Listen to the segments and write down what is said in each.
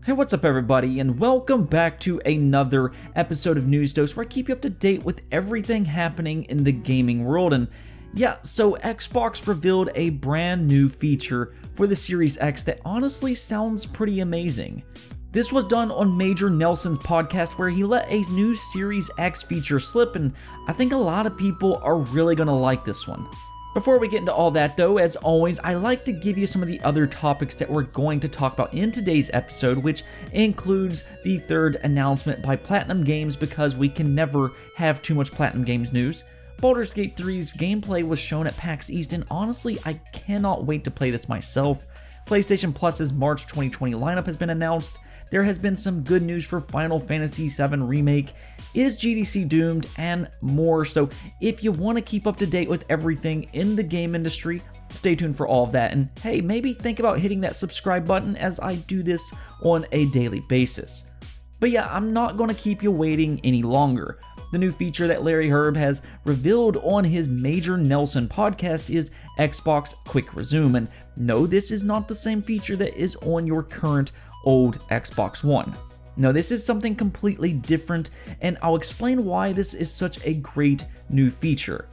Hey, what's up everybody, and welcome back to another episode of News Dose, where I keep you up to date with everything happening in the gaming world. And yeah, so Xbox revealed a brand new feature for the Series X that honestly sounds pretty amazing. This was done on Major Nelson's podcast, where he let a new Series X feature slip, and I think a lot of people are really gonna like this one. Before we get into all that though, as always, I like to give you some of the other topics that we're going to talk about in today's episode, which includes the third announcement by Platinum Games, because we can never have too much Platinum Games news. Baldur's Gate 3's gameplay was shown at PAX East, and honestly, I cannot wait to play this myself. PlayStation Plus's March 2020 lineup has been announced. There has been some good news for Final Fantasy VII Remake, is GDC doomed, and more. So if you want to keep up to date with everything in the game industry, stay tuned for all of that. And hey, maybe think about hitting that subscribe button, as I do this on a daily basis. But yeah, I'm not going to keep you waiting any longer. The new feature that Larry Herb has revealed on his Major Nelson podcast is Xbox Quick Resume. And no, this is not the same feature that is on your current old Xbox One. No, this is something completely different, and I'll explain why this is such a great new feature.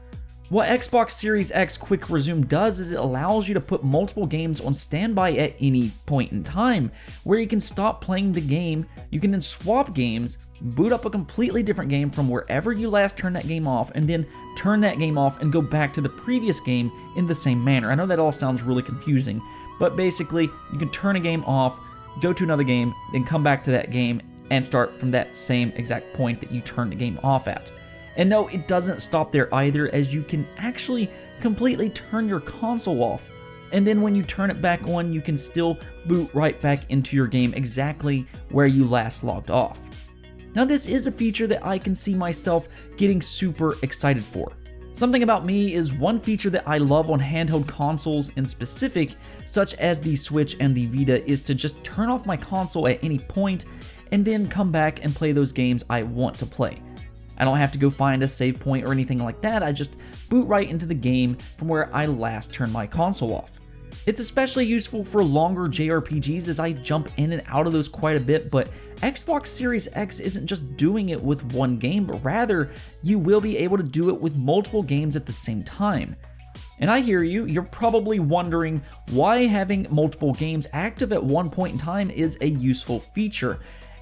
What Xbox Series X Quick Resume does is it allows you to put multiple games on standby at any point in time, where you can stop playing the game, you can then swap games, boot up a completely different game from wherever you last turned that game off, and then turn that game off and go back to the previous game in the same manner. I know that all sounds really confusing, but basically you can turn a game off, go to another game, then come back to that game and start from that same exact point that you turned the game off at. And no, it doesn't stop there either, as you can actually completely turn your console off. And then when you turn it back on, you can still boot right back into your game exactly where you last logged off. Now, this is a feature that I can see myself getting super excited for. Something about me is one feature that I love on handheld consoles in specific, such as the Switch and the Vita, is to just turn off my console at any point and then come back and play those games I want to play. I don't have to go find a save point or anything like that, I just boot right into the game from where I last turned my console off. It's especially useful for longer JRPGs, as I jump in and out of those quite a bit, but Xbox Series X isn't just doing it with one game, but rather you will be able to do it with multiple games at the same time. And I hear you, you're probably wondering why having multiple games active at one point in time is a useful feature.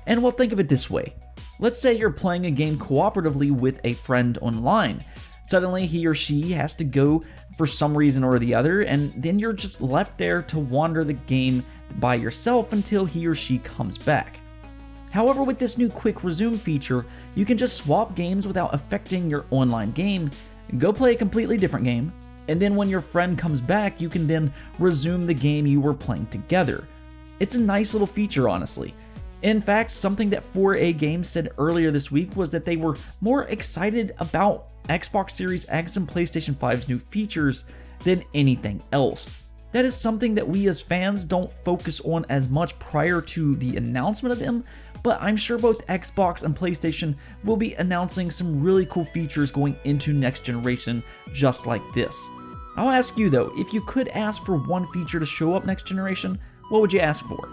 And well, think of it this way. Let's say you're playing a game cooperatively with a friend online. Suddenly he or she has to go for some reason or the other, and then you're just left there to wander the game by yourself until he or she comes back. However, with this new Quick Resume feature, you can just swap games without affecting your online game, go play a completely different game, and then when your friend comes back, you can then resume the game you were playing together. It's a nice little feature, honestly. In fact, something that 4A Games said earlier this week was that they were more excited about Xbox Series X and PlayStation 5's new features than anything else. That is something that we as fans don't focus on as much prior to the announcement of them, but I'm sure both Xbox and PlayStation will be announcing some really cool features going into next generation just like this. I'll ask you though, if you could ask for one feature to show up next generation, what would you ask for?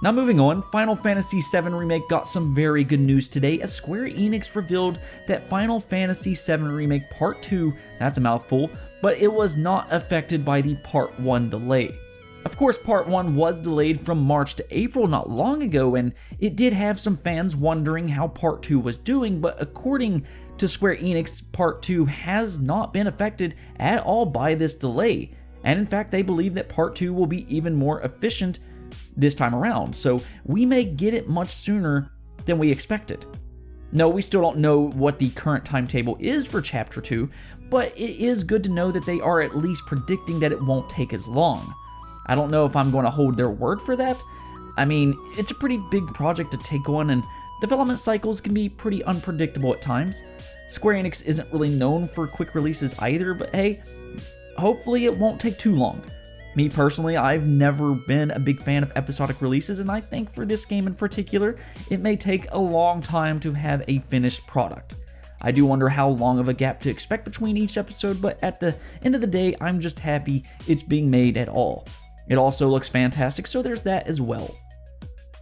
Now moving on, Final Fantasy VII Remake got some very good news today, as Square Enix revealed that Final Fantasy VII Remake Part 2, that's a mouthful, but it was not affected by the Part 1 delay. Of course, Part 1 was delayed from March to April not long ago, and it did have some fans wondering how Part 2 was doing, but according to Square Enix, Part 2 has not been affected at all by this delay, and in fact they believe that Part 2 will be even more efficient this time around, so we may get it much sooner than we expected. No, we still don't know what the current timetable is for Chapter 2, but it is good to know that they are at least predicting that it won't take as long. I don't know if I'm going to hold their word for that. I mean, it's a pretty big project to take on, and development cycles can be pretty unpredictable at times. Square Enix isn't really known for quick releases either, but hey, hopefully it won't take too long. Me personally, I've never been a big fan of episodic releases, and I think for this game in particular, it may take a long time to have a finished product. I do wonder how long of a gap to expect between each episode, but at the end of the day, I'm just happy it's being made at all. It also looks fantastic, so there's that as well.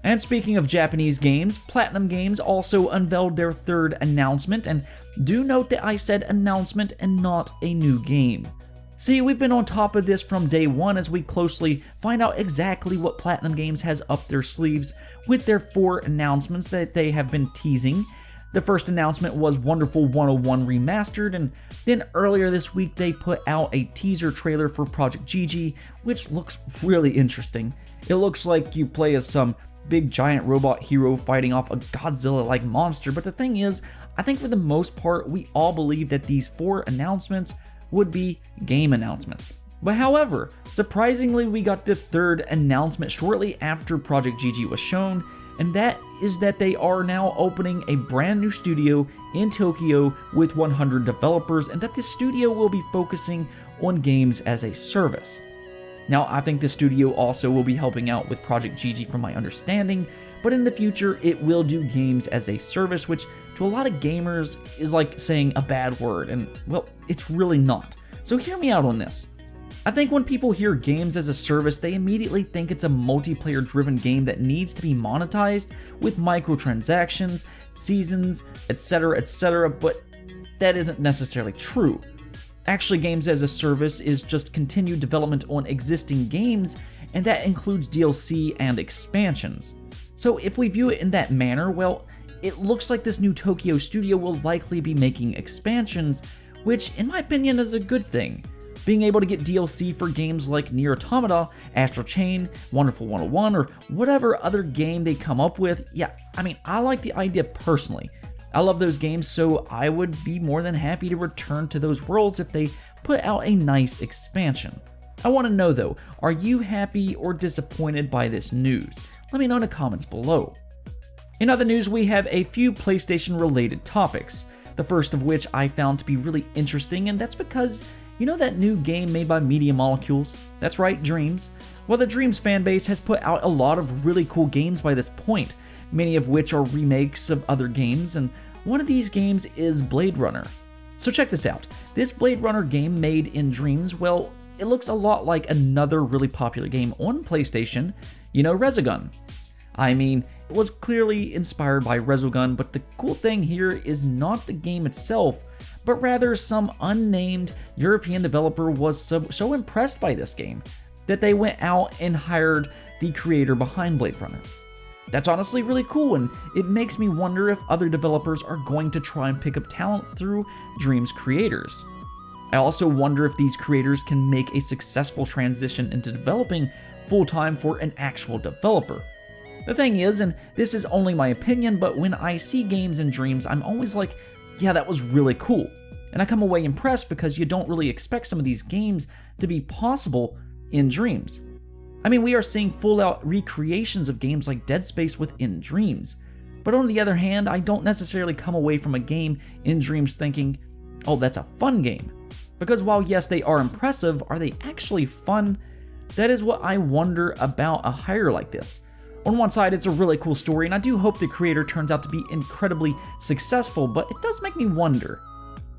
And speaking of Japanese games, Platinum Games also unveiled their third announcement, and do note that I said announcement and not a new game. See, we've been on top of this from day one as we closely find out exactly what Platinum Games has up their sleeves with their 4 announcements that they have been teasing. The first announcement was Wonderful 101 Remastered, and then earlier this week they put out a teaser trailer for Project Gigi, which looks really interesting. It looks like you play as some big giant robot hero fighting off a Godzilla-like monster, but the thing is, I think for the most part we all believe that these 4 announcements would be game announcements. But however, surprisingly we got the third announcement shortly after Project Gigi was shown, and that is that they are now opening a brand new studio in Tokyo with 100 developers, and that this studio will be focusing on games as a service. Now, I think this studio also will be helping out with Project Gigi from my understanding, but in the future it will do games as a service, which to a lot of gamers is like saying a bad word, and well, it's really not. So hear me out on this. I think when people hear games as a service, they immediately think it's a multiplayer driven game that needs to be monetized with microtransactions, seasons, etc., but that isn't necessarily true. Actually, games as a service is just continued development on existing games, and that includes DLC and expansions. So if we view it in that manner, well, it looks like this new Tokyo studio will likely be making expansions, which in my opinion is a good thing. Being able to get DLC for games like Nier Automata, Astral Chain, Wonderful 101, or whatever other game they come up with, yeah, I mean, I like the idea personally. I love those games, so I would be more than happy to return to those worlds if they put out a nice expansion. I want to know though, are you happy or disappointed by this news? Let me know in the comments below. In other news, we have a few PlayStation related topics, the first of which I found to be really interesting, and that's because you know that new game made by Media Molecules? That's right, Dreams. Well, the Dreams fanbase has put out a lot of really cool games by this point, many of which are remakes of other games, and one of these games is Blade Runner. So check this out. This Blade Runner game made in Dreams, well, it looks a lot like another really popular game on PlayStation, you know, Resogun. I mean, it was clearly inspired by Resogun, but the cool thing here is not the game itself, but rather some unnamed European developer was so impressed by this game that they went out and hired the creator behind Blade Runner. That's honestly really cool, and it makes me wonder if other developers are going to try and pick up talent through Dreams creators. I also wonder if these creators can make a successful transition into developing full-time for an actual developer. The thing is, and this is only my opinion, but when I see games in Dreams, I'm always like, yeah, that was really cool. And I come away impressed because you don't really expect some of these games to be possible in Dreams. I mean, we are seeing full-out recreations of games like Dead Space within Dreams. But on the other hand, I don't necessarily come away from a game in Dreams thinking, oh, that's a fun game. Because while yes, they are impressive, are they actually fun? That is what I wonder about a hire like this. On one side, it's a really cool story, and I do hope the creator turns out to be incredibly successful, but it does make me wonder.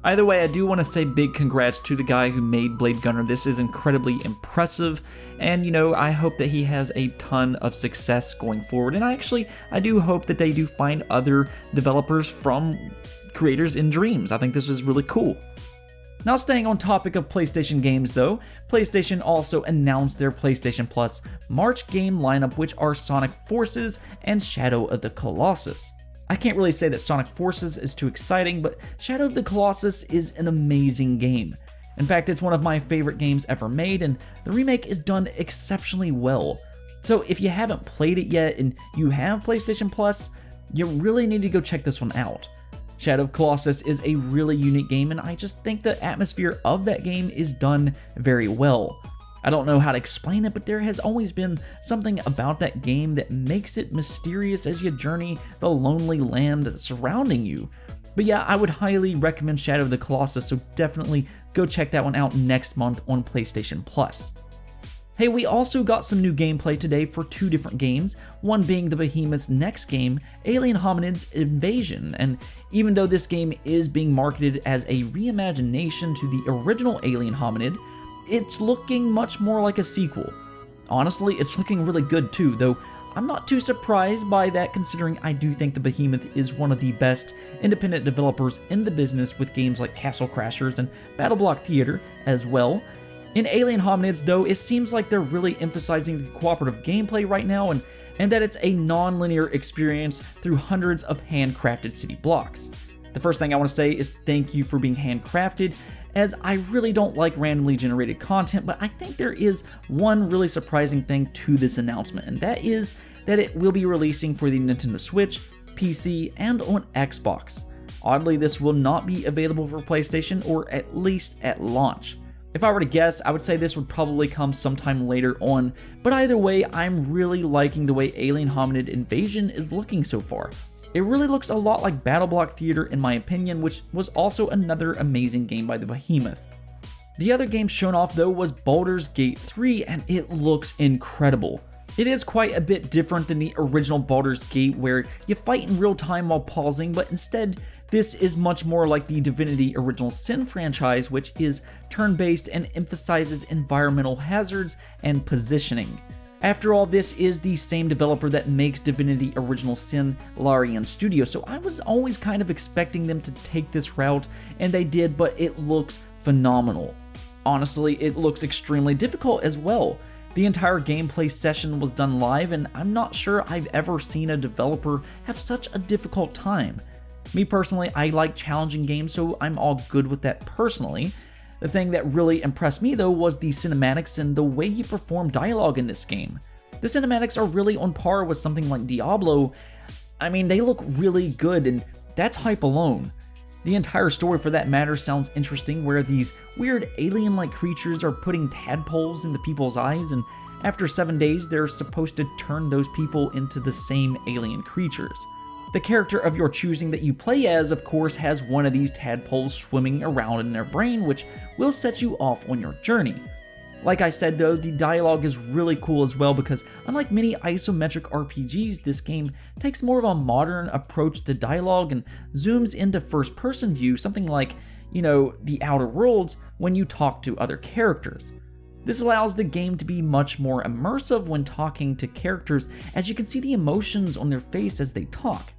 Either way, I do want to say big congrats to the guy who made Blade Gunner. This is incredibly impressive, and you know, I hope that he has a ton of success going forward, and I do hope that they do find other developers from creators in Dreams. I think this is really cool. Now, staying on topic of PlayStation games though, PlayStation also announced their PlayStation Plus March game lineup, which are Sonic Forces and Shadow of the Colossus. I can't really say that Sonic Forces is too exciting, but Shadow of the Colossus is an amazing game. In fact, it's one of my favorite games ever made, and the remake is done exceptionally well. So if you haven't played it yet and you have PlayStation Plus, you really need to go check this one out. Shadow of Colossus is a really unique game, and I just think the atmosphere of that game is done very well. I don't know how to explain it, but there has always been something about that game that makes it mysterious as you journey the lonely land surrounding you. But yeah, I would highly recommend Shadow of the Colossus, so definitely go check that one out next month on PlayStation Plus. Hey, we also got some new gameplay today for 2 different games, one being the Behemoth's next game, Alien Hominid's Invasion, and even though this game is being marketed as a reimagination to the original Alien Hominid, it's looking much more like a sequel. Honestly, it's looking really good too, though I'm not too surprised by that, considering I do think the Behemoth is one of the best independent developers in the business with games like Castle Crashers and BattleBlock Theater as well. In Alien Hominids though, it seems like they're really emphasizing the cooperative gameplay right now, and that it's a non-linear experience through hundreds of handcrafted city blocks. The first thing I want to say is thank you for being handcrafted, as I really don't like randomly generated content, but I think there is one really surprising thing to this announcement, and that is that it will be releasing for the Nintendo Switch, PC, and on Xbox. Oddly, this will not be available for PlayStation, or at least at launch. If I were to guess, I would say this would probably come sometime later on, but either way, I'm really liking the way Alien Hominid Invasion is looking so far. It really looks a lot like BattleBlock Theater in my opinion, which was also another amazing game by the Behemoth. The other game shown off though was Baldur's Gate 3, and it looks incredible. It is quite a bit different than the original Baldur's Gate, where you fight in real time while pausing, but instead this is much more like the Divinity Original Sin franchise, which is turn-based and emphasizes environmental hazards and positioning. After all, this is the same developer that makes Divinity Original Sin, Larian Studio, so I was always kind of expecting them to take this route, and they did, but it looks phenomenal. Honestly, it looks extremely difficult as well. The entire gameplay session was done live, and I'm not sure I've ever seen a developer have such a difficult time. Me personally, I like challenging games, so I'm all good with that personally. The thing that really impressed me though was the cinematics and the way you perform dialogue in this game. The cinematics are really on par with something like Diablo. I mean, they look really good, and that's hype alone. The entire story for that matter sounds interesting, where these weird alien-like creatures are putting tadpoles into people's eyes, and after 7 days they're supposed to turn those people into the same alien creatures. The character of your choosing that you play as, of course, has one of these tadpoles swimming around in their brain, which will set you off on your journey. Like I said though, the dialogue is really cool as well, because unlike many isometric RPGs, this game takes more of a modern approach to dialogue and zooms into first-person view, something like, The Outer Worlds, when you talk to other characters. This allows the game to be much more immersive when talking to characters, as you can see the emotions on their face as they talk.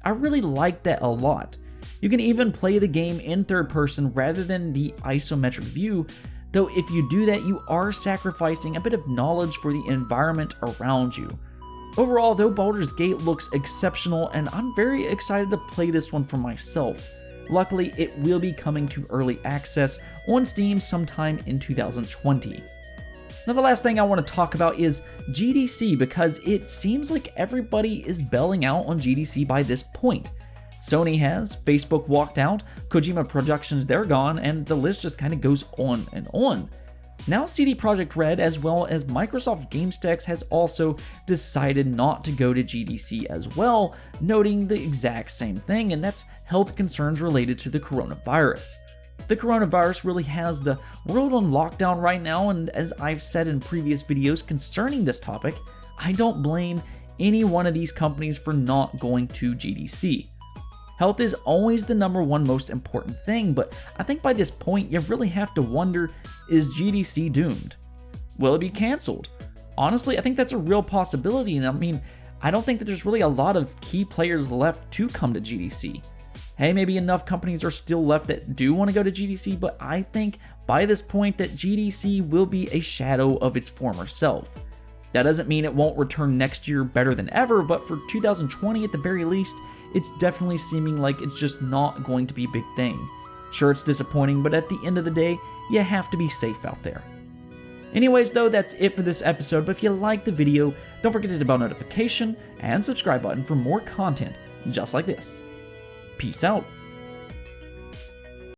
I really like that a lot. You can even play the game in third person rather than the isometric view, though if you do that, you are sacrificing a bit of knowledge for the environment around you. Overall though, Baldur's Gate looks exceptional, and I'm very excited to play this one for myself. Luckily, it will be coming to early access on Steam sometime in 2020. Now the last thing I want to talk about is GDC, because it seems like everybody is bailing out on GDC by this point. Sony has, Facebook walked out, Kojima Productions, they're gone, and the list just kind of goes on and on. Now CD Projekt Red, as well as Microsoft GameStacks, has also decided not to go to GDC as well, noting the exact same thing, and that's health concerns related to the coronavirus. The coronavirus really has the world on lockdown right now, and as I've said in previous videos concerning this topic, I don't blame any one of these companies for not going to GDC. Health is always the #1 most important thing, but I think by this point you really have to wonder, is GDC doomed? Will it be cancelled? Honestly, I think that's a real possibility, and I mean, I don't think that there's really a lot of key players left to come to GDC. Hey, maybe enough companies are still left that do want to go to GDC, but I think by this point that GDC will be a shadow of its former self. That doesn't mean it won't return next year better than ever, but for 2020 at the very least, it's definitely seeming like it's just not going to be a big thing. Sure, it's disappointing, but at the end of the day, you have to be safe out there. Anyways though, that's it for this episode, but if you liked the video, don't forget to hit the bell notification and subscribe button for more content just like this. Peace out.